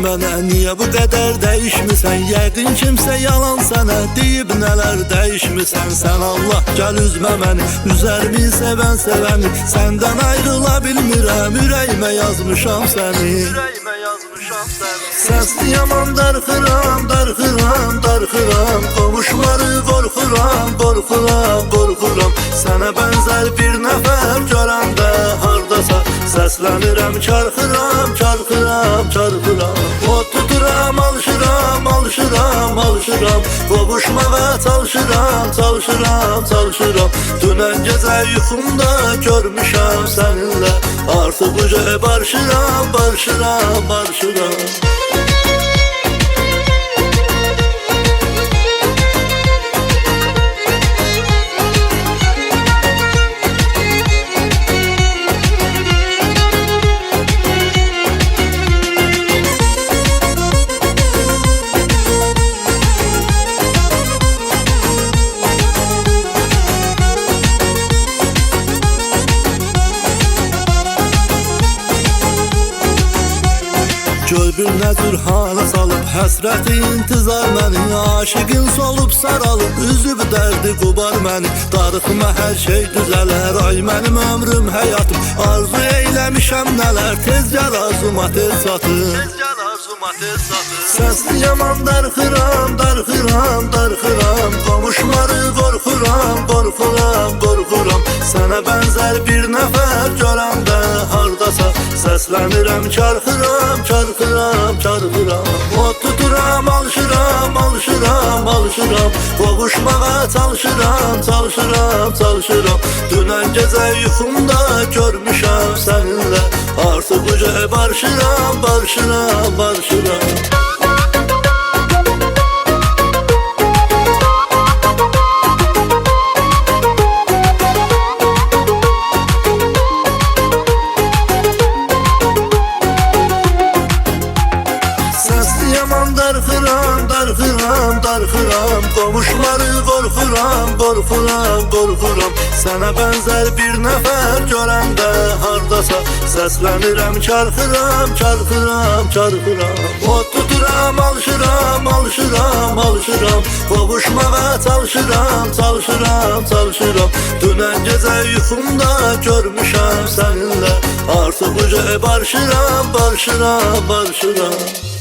mənə, niyə bu qədər dəyişmisən? Yəqin kimsə yalan sənə deyib nələr dəyişmisən. Sən Allah gəl üzmə məni, üzərmi sevən sevəni. Səndən ayrıla bilmirəm, ürəyimə yazmışam səni. Səsli yaman darxıram, darxıram, darxıram. Qovuşları qorxuram, qorxuram, qorxuram. Sənə bənzər bir nəfər görəndə hardasa səslənirəm, çarxıram, çarxıram, çarxıram. O tuturam, alışıram, alışıram, alışıram. Qovuşmağa çalışıram, çalışıram, çalışıram. Dünən gecə yuxumda görmüşəm səninlə. Artıq uca barışıram, barışıram, barışıram. Gör bir nəcür hala salıb, həsrəti intizar məni. Aşıqın solub saralıb, üzüb dərdi qubar məni. Darıxma hər şey düzələr, ay mənim ömrüm, həyatım. Arzu eyləmişəm nələr, tez gəl arzuma tez çatır. Səsli yaman darxıram, darxıram, darxıram. Qovuşları qorxuram, qorxuram, qorxuram. Sənə bənzər bir nəfər görəndə hardasa səslənirəm, çarxıram, çarxıram, çarxıram. O tuturam, alışıram, alışıram, alışıram. Qovuşmağa çalışıram, çalışıram, çalışıram. Dünən gecə yuxumda görmüşəm səninlə. Artıq uca barışıram, barışıram, barışıram. Darxıram, darxıram, darxıram. Qovuşları qorxuram, qorxuram, qorxuram. Sənə bənzər bir nəfər görəndə hardasa səslənirəm, çarxıram, çarxıram, çarxıram. O tuturam, alışıram, alışıram, alışıram. Qovuşmağa çalışıram, çalışıram, çalışıram. Dünən gecə yuxumda görmüşəm səninlə. Artıq uca barışıram, barışıram, barışıram.